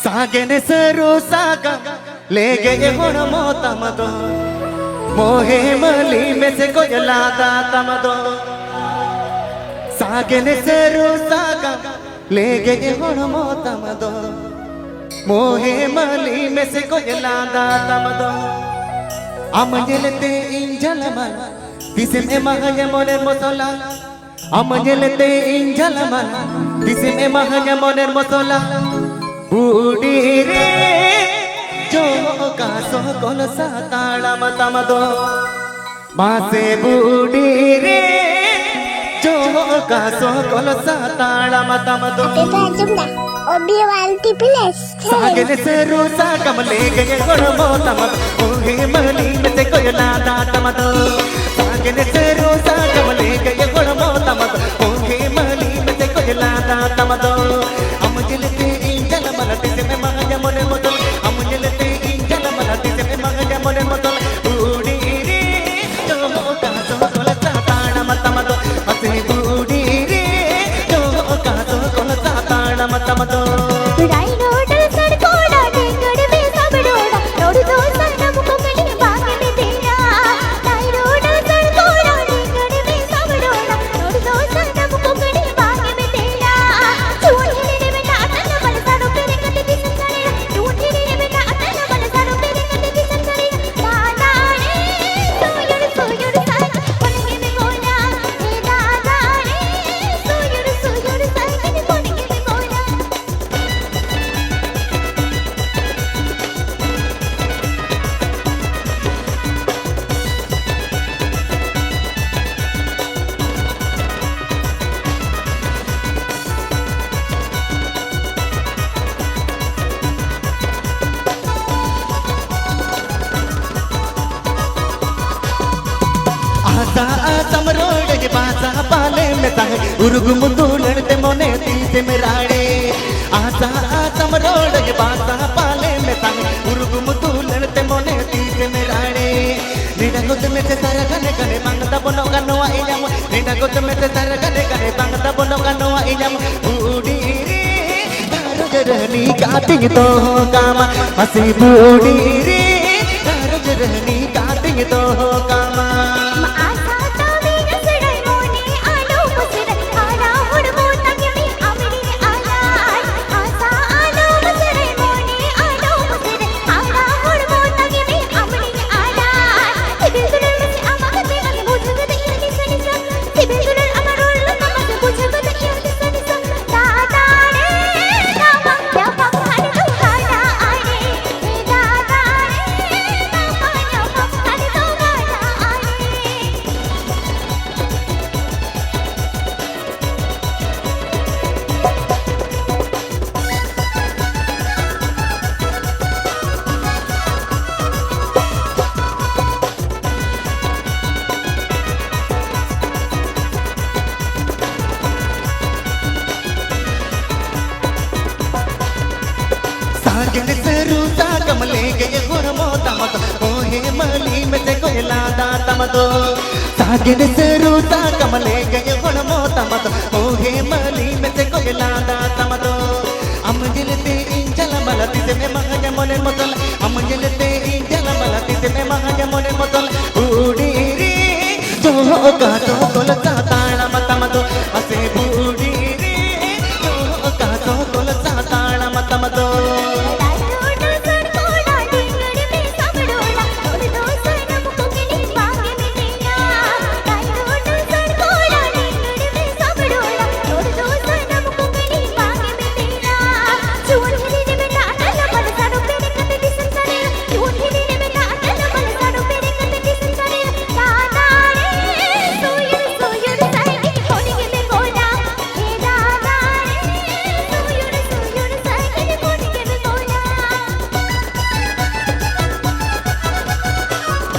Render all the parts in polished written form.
सागेने सरू सागा ले गए हुण मोतमदो मोहे मली में से कोई लादा तमदो सागेने सरू सागा ले गए हुण मोतमदो मोहे मली में से कोई लादा तमदो अमजलते इंजलमन दिसे में महज मोने मोतला अमजलते इंजलमन दिसे में महज मोने मोतला बूढ़ी रे जो का सो कोल सा ताड़ा मतमदो मासे बूढ़ी रे जो का सो कोल सा ताड़ा मतमदो ओबी वालती प्लेस सागने से रोसा कमले गए गुण मोतमद ओहे मली में से कोई लादा तमदो सागने से रोसा कमले गए गुण मोतमद ओहे मली में से कोई लादा तमदो अमजलते इंजल मनते से में महज मोने मोतल अमजलते इंजल मनते से में महज मोने मोतल बूढ़ी रे जो का सो कोल सा ताड़ा मतमदो असे बूढ़ी रे जो का सो कोल सा ताड़ा मतमदो आसा आसम रोड के पासा पाले में ताहे उरुगु मुंदू लड़ते मोने तीसे मेराड़े आसा आसम रोड के पासा पाले में ताहे उरुगु मुंदू लड़ते मोने तीसे मेराड़े निडा गोद में से सारा गने गने बांगदा बोनो गनवा इजाम निडा गोद में से सारा गने गने बांगदा बोनो गनवा इजाम बूढ़ी रे तारो जरनी काटिंग तो कामा हसी बूढ़ी रे तारो जरनी काटिंग तो कामा सागने से रूसा कमले गए गुण मोतमद ओहे मली में से कोई लादा तमदो सागने से रूसा कमले गए गुण मोतमद ओहे मली में से कोई लादा तमदो अमजलते इंजल मलती से में महज मोने मोतल अमजलते इंजल मलती से में महज मोने मोतल बूढ़ी रे जो का तो कोल सा ताड़ा मतमदो असे बूढ़ी रे जो का तो कोल सा ताड़ा मतमदो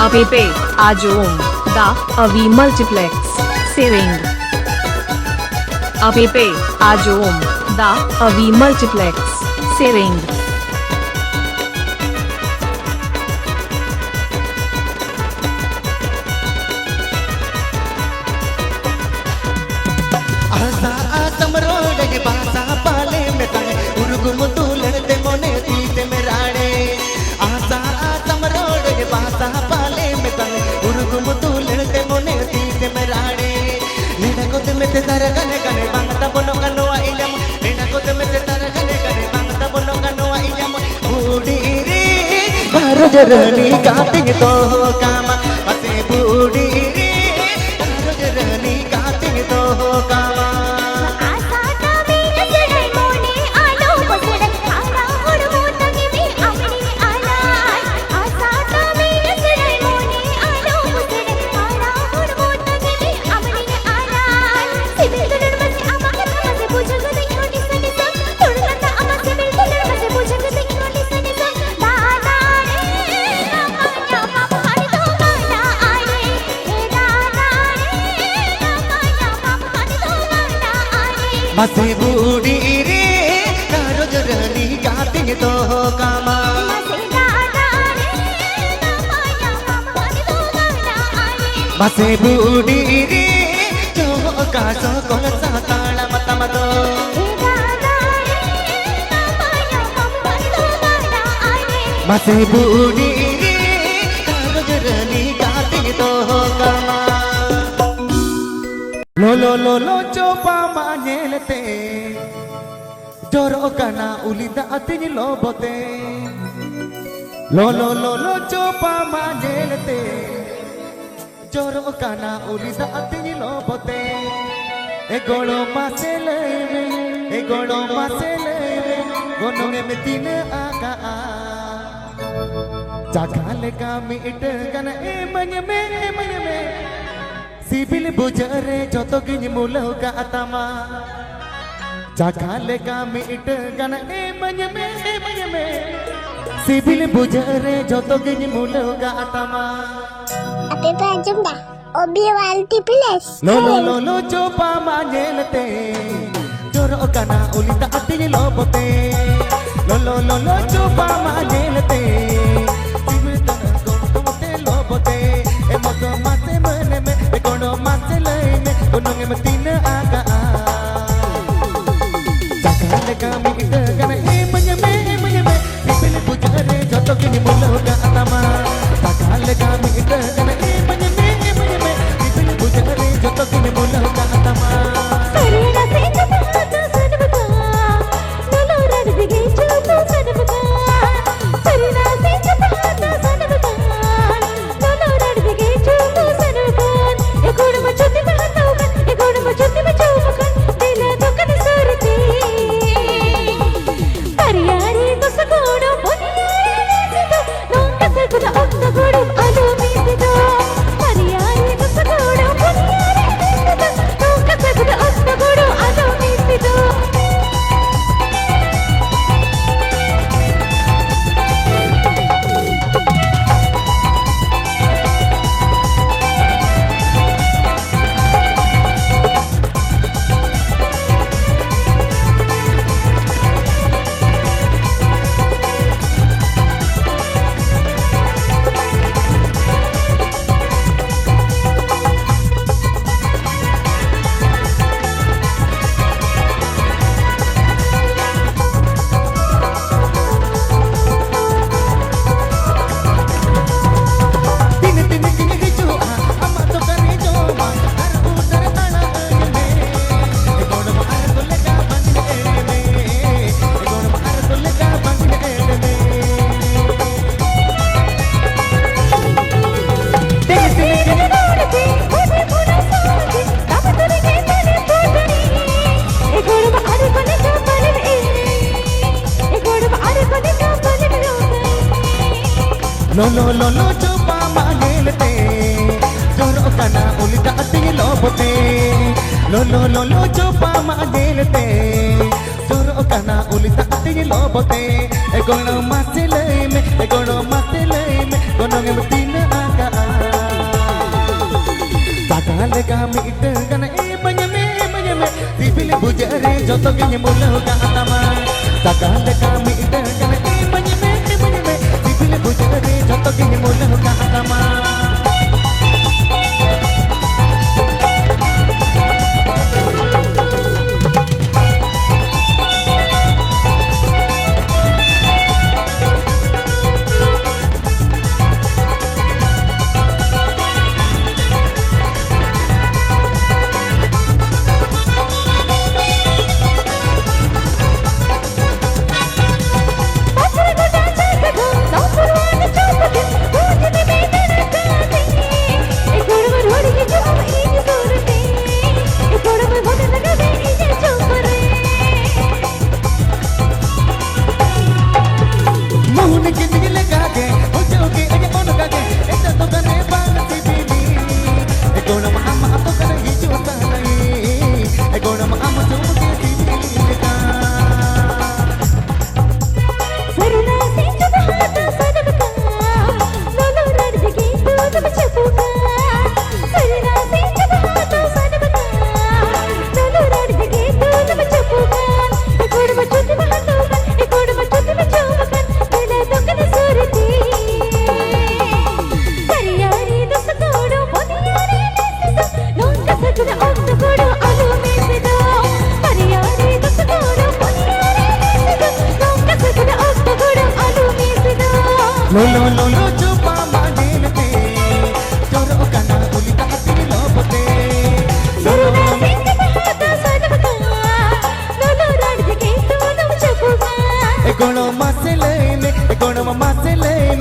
Apepe Ajom Da Avi Multiplex Sering Apepe Ajom Da Avi Multiplex Sering आसा आसम रोड के पासा पाले में ताहे उरुगु मुंदू लड़ते मोने tar gane gane bang tabono kanoa inyam Nena ko te mese tar gane gane bang tabono kanoa inyam Budi ri karo jarani kating to kama Mase budi ri karo jarani kating to kama Mase budi ri karo jarani kating to kama Mase budi ri jo ka so kol sa tala matamado Mase budi ri karo jarani kating to kama Lo coba manyelte Doro kana ulida atini lobote Lo coba manyelte Doro kana ulida atini lobote E golo masele Gono me tine aga Jakale kami ite kana manyame Sibil bujare joto gini mulau ka atama Jakale kami ite gana manyame Sibil bujare joto gini mulau ka atama Ape pajam dah. Obi walti plus. Lo coba manyelte Joro kana ulita atini lobote Lo coba manyelte Sibil kana gontote lobote Emoto mate meneme Kono mate laime Kono ngemetina aga Jakale kami ite gana manyame Sipili bujare joto kini mulau ka atama Jakale kami ite gana manyame Sipili bujare joto kini mulau ka atama Sarina seka pahata sanabaka Lolo radbige chuto sanabaka Sarina seka pahata sanabaka Lolo radbige chuto sanabaka Ekona machuti bahaukan Ekona machuti bachukan Dile dukan surti Pariyari kosakono Boniyari nisido Nonka sarkuda okta godum Alo misido Pariyari kosakono Boniyari nisido Nonka sarkuda okta godum Alo misido Lo coba manyelte Joro kana ulita atini lobote Lo coba manyelte Joro kana ulita atini lobote Gono maselaime Gono ngemetina aga Jakale kami ite gana manyame Sipili bujare joto gini mulau ka atama Jakale kami ite gana manyame Sipili bujare joto gini mulau ka atama lo coba manin te Joro kana ulita hati lopote సరదా సింగపహాత సనమక నోలో రాడికి తోను చెప్పుగా Gono masele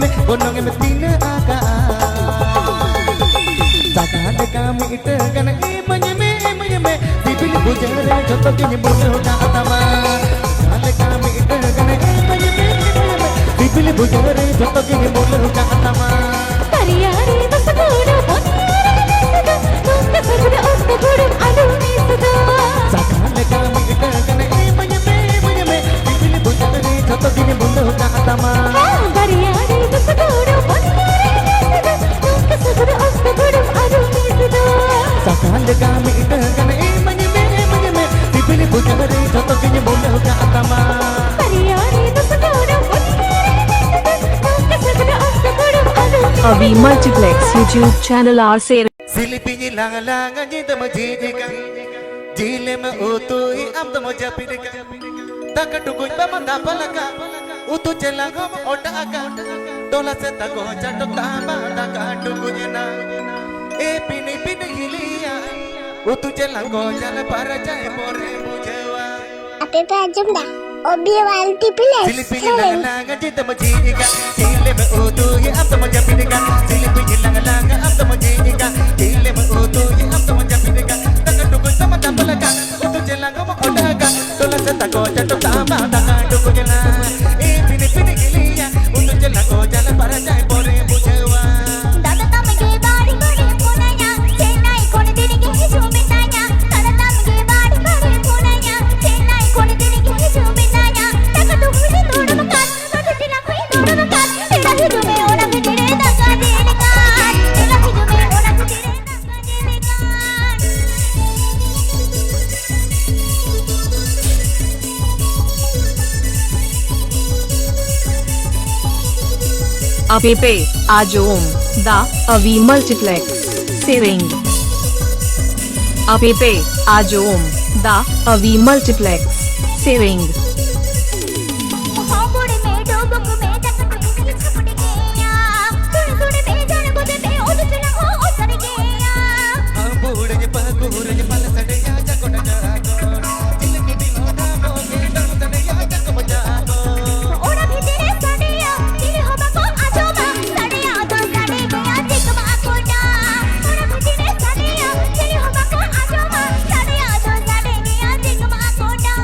me gonong me tin aga Sakan kami ite kana manye Bibili bujare joto kini bulu katama Sakan kami ite kana manye Bibili bujare joto kini bulu katama పరియారి దసగోడు పొనియారి నొంగ సగుడ ఒక్కగోడు అడు మీసదో Sakan kami ite kana manye Bibili bujare joto kini bulu katama పరియారి దసగోడు పొనియారి నొంగ సగుడ ఒక్కగోడు అడు మీసదో Sakan kami ite kana manye Bibili bujare joto kini bulu katama పరియారి దసగోడు పొనియారి నొంగ సగుడ ఒక్కగోడు అడు Avi Multiplex YouTube channel are sharing. Silipinyi lang-langan jita majijika Jile ma utui am to majapidika Taka tukuy pa mandapalaka Utu chelang hom odaka Dola se tako chatok tama Taka tukuy na E pini hiliya Utu chelang ko jala para jay more mujawa අපේ පැජුම් dah ඔබේ වල්ටි plus Silipinyi lang-langan jita majijika Jile ma utui am to majapidika Silipinyi lang-langan am to majijika Jile ma utui am to majapidika Taka tukuy pa mandapalaka Utu chelang hom odaka Dola se tako chatok tama Taka tukuy na E pini hiliya Utu chelang ko jala para jay more mujawa दादा तमगे बाड़ी बड़े पुनाया चेन्नई कोने दिन के हिजुमिनाया दादा तमगे बाड़ी बड़े पुनाया चेन्नई कोने दिन के हिजुमिनाया तक तो मुझे तोड़ मकान मुझे दिला कोई तोड़ मकान तेरा हिजुमे ओना के तेरे दगा देने का तेरा हिजुमे ओना के तेरे दगा देने का Apepe, Ajom, Da, Avi Multiplex, Sering. Apepe, Ajom, Da, Avi Multiplex, Sering. मोहब्बत में डूबूं मैं तक तुझे छपट गया सुन में जान बुझे मैं उठ चला हो उतर गया Ambure pagure pala sadeya jakoda jago Jilki diloda moge dam sadeya jakoda jago ओना भी तेरे सड़िया तेरे हवा को आजोबा सड़िया तो सड़े गया जिकमा कोना ओना भी तेरे सड़िया तेरे हवा को आजोबा सड़िया तो सड़े गया जिकमा कोना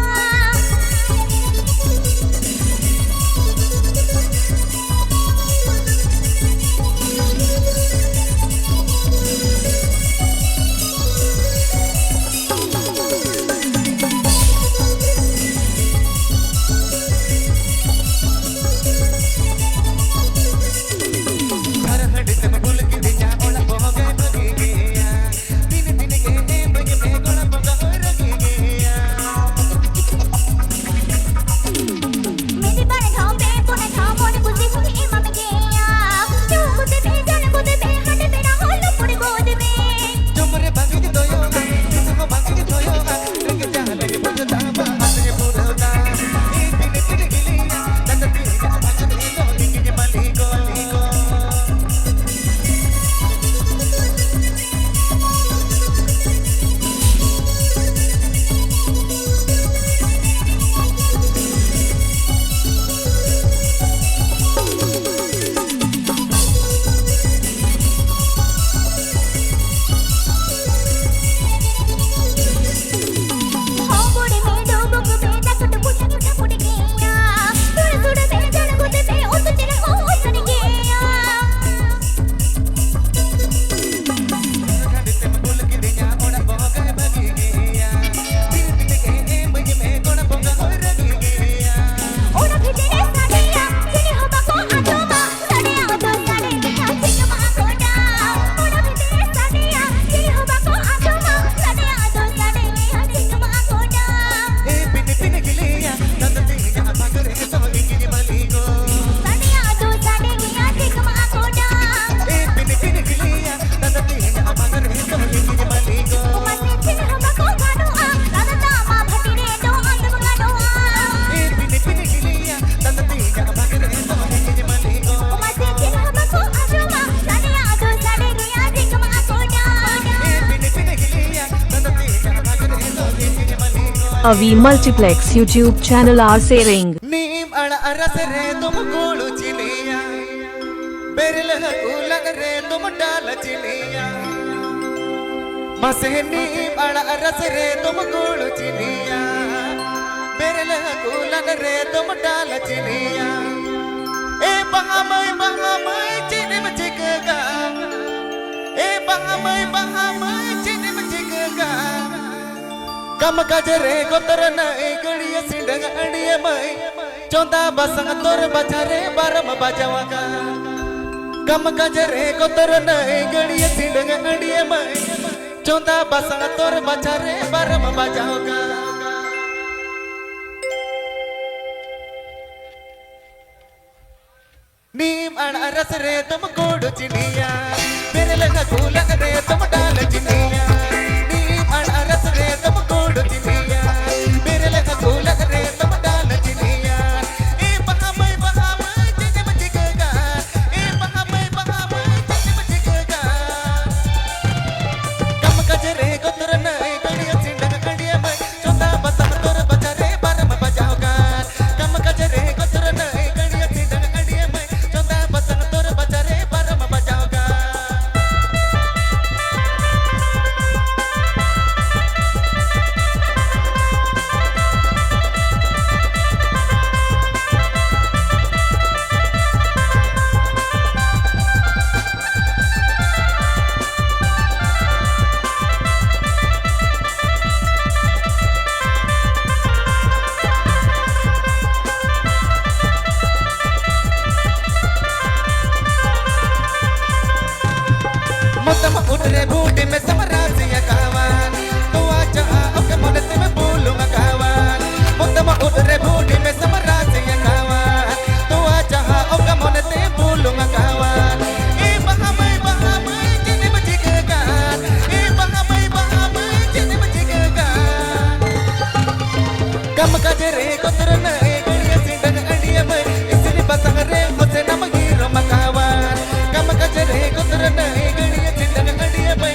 Avi Multiplex YouTube channel are sharing. नीम अड़ अरस रे तुम गोलू चिनिया बेरल कूलन रे तुम डाल चिनिया मसे नीम अड़ अरस रे तुम गोलू चिनिया बेरल कूलन रे तुम डाल चिनिया ए बहामय चिनिम चिकगा ए बहामय चिनिम चिकगा कम कजरे गोतर नई गड़िया सिंडंग अड़िए मई चौंदा बसंग तोर बजारे बारम बजावागा कम कजरे गोतर नई गड़िया सिंडंग अड़िए मई चौंदा बसंग तोर बजारे बारम बजाओगा नीम अड़रस रे तुम गोड़ चिनिया मेरे लगा कूला रे तुम डाल चिनिया नीम अड़रस रे तुम गोड़ चिनिया मेरे लगा कूला रे तुम डाल चिनिया ए बहामय चिनिम चिकगा ए बहामय चिनिम चिकगा कम कजरे गोतर नई गड़िया सिंडंग गड़िया में चौथा बसंग तोर बजारे बारम बजाओगा कम कजरे गोतर नई गड़िया सिंडंग गड़िया में चौथा बसंग तोर बजारे बारम बजाओगा मुतम उठरे बूटे में समरासिया कावान तो आजा ओके मनते में बोलूंगा कावान मुतम उठरे बूटे में समरासिया कावान तो आजा ओके मनते बोलूंगा कावान ए बहामय चिनिम चिकगा ए बहामय चिनिम चिकगा कम कजरे गोतर नई गड़िया सिंडंग अड़िया में इसरी बसंग रे मुझे नम हीरो मकावान कम कजरे गोतर नई गड़िया सिंडंग अड़िया में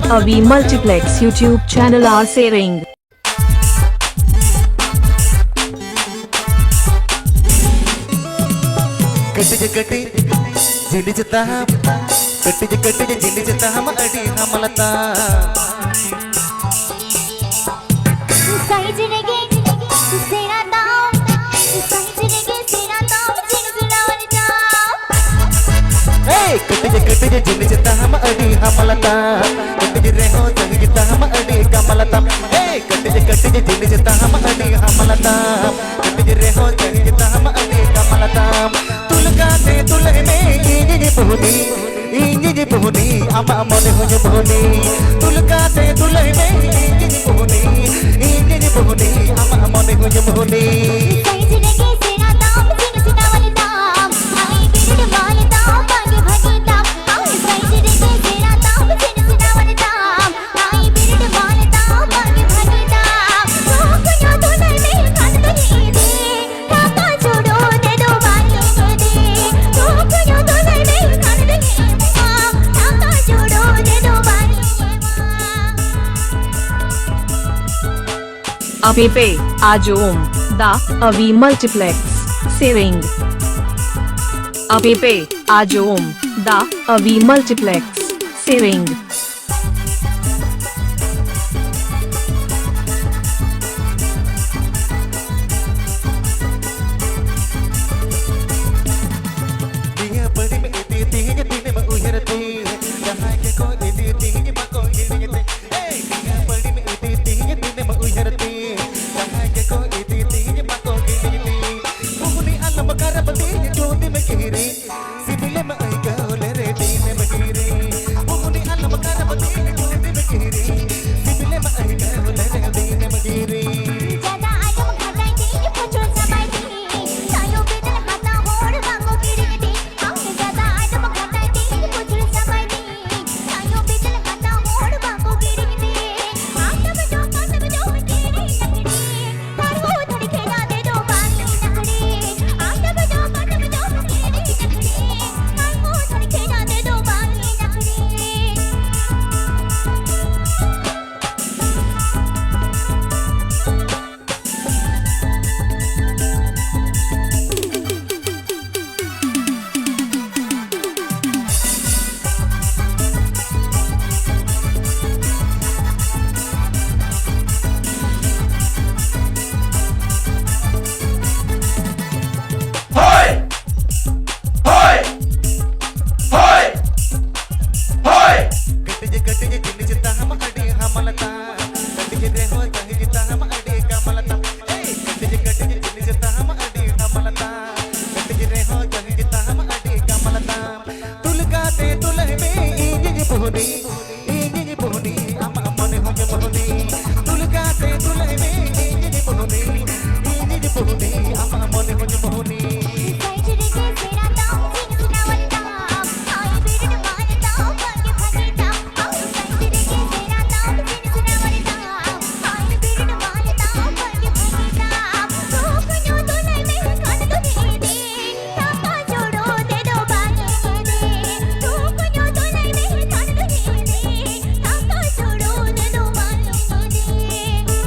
Avi Multiplex YouTube channel are sharing. कटी झिली जता कटी झिली जता हम अड़ी हमलता साइज रेगे सेरा दाम साइज रेगे सेरा दाम जिन जिलावर जा ए कटी झिली जता हम अड़ी हमलता कटी रे हो जगी जता हम अड़ी कमलता ए कटी झिली जता हम अड़ी हमलता कटी रे हो जगी जता हम अड़ी कमलता तुलका से तुले में इंजी बहुनी अमा मने हो बहुनी तुलका से तुले में इंजी बहुनी अमा मने हो बहुनी साइज रेगे सेरा दाम जिन जिलावर दाम आई बिरड वाले दाम बागे भगे दाम साइज रेगे सेरा दाम जिन जिलावर दाम आई बिरड वाले दाम बागे भगे दाम रोकना तो नहीं काट तो ये दे काका छोड़ो दे दो बारी ये दे रोकना तो नहीं काट तो ये काका छोड़ो दे दो बारी Apepe Ajom Da Avi Multiplex sharing. Apepe Ajom Da Avi Multiplex sharing. दिया बड़ी में इतनी तीन तीन में उहरती जहाँ के को इतनी तीन में को गिरते ए दिया बड़ी में इतनी तीन में उहरती जहाँ के को इतनी तीन में को गिरते मुहनी अलम करबती जोती में गिरी सिबिले में आई गले रे दीन में गिरी मुहनी अलम करबती जोती में गिरी सिबिले में आई गले रे दीन में गिरी ज्यादा आइटम खटाई थी पोचो समाई थी सायो बेदन हाथा होड़ वांगो गिरी थी हमने ज्यादा आइटम खटाई थी पोचो समाई थी सायो बेदन हाथा होड़ वांगो गिरी थी आटम जो गिरी नकड़ी तारो धड़ खेला दे दो बाली नकड़ी आटम जो गिरी नकड़ी तारो धड़ खेला दे दो बाली नकड़ी कटी जिन जिता हम अड़ी हमलता कटी रे हो जगी जिता हम अड़ी कमलता ए कटी जिन जिता हम अड़ी हमलता कटी रे हो जगी जिता हम अड़ी कमलता तुलका से तुले में इंजी बहुनी अमा मने हो बहुनी तुलका से तुले में इंजी बहुनी अमा मने हो बहुनी साइज रेगे सेरा दाम जिन जिलावर दाम आई बिरड वाले दाम बागे भगे दाम साइज रेगे सेरा दाम जिन जिलावर दाम आई बिरड वाले दाम बागे भगे दाम रोकनो तो नहीं काट तो ये दे काका छोड़ो दे दो बारी ये दे रोकनो तो नहीं काट तो ये दे काका छोड़ो दे दो बारी ये दे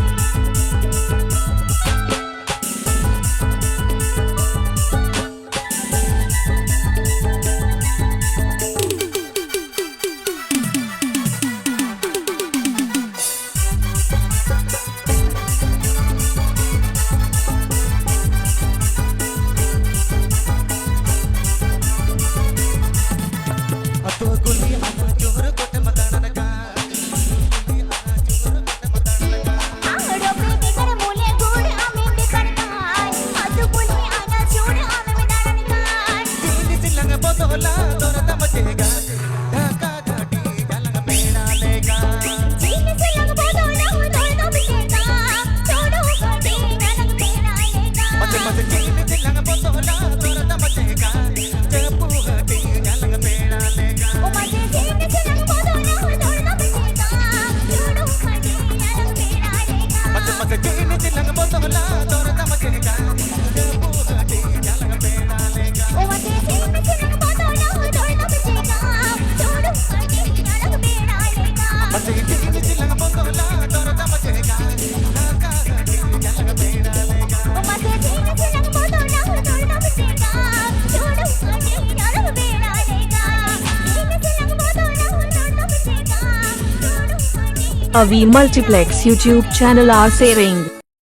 अतो गुली आना जोहर कोट मताना का आड़ो पे बेकर मोले गोड़ आमे बेकर काय आजू बोले आना छोड़ आमे में दारन काय जिन जिलंग बोतला तोर दम चेगा ढाका घाटी गलंग पेड़ा लेगा जीन से लग बोलो ना हो तो बिकेगा छोड़ो घाटी गलंग तेरा लेगा मत मत जिन जिलंग बोतला तोर दम चेगा चपू घाटी गलंग पेड़ा लेगा ओ मजे जीन से लग बोलो ना हो तो बिकेगा छोड़ो घाटी गलंग तेरा लेगा मत मत जिन जिलंग बोतला तोर दम चेगा चपू घाटी गलंग पेड़ा लेगा ओ मजे जीन से लग बोलो ना हो Avi Multiplex YouTube channel are sharing.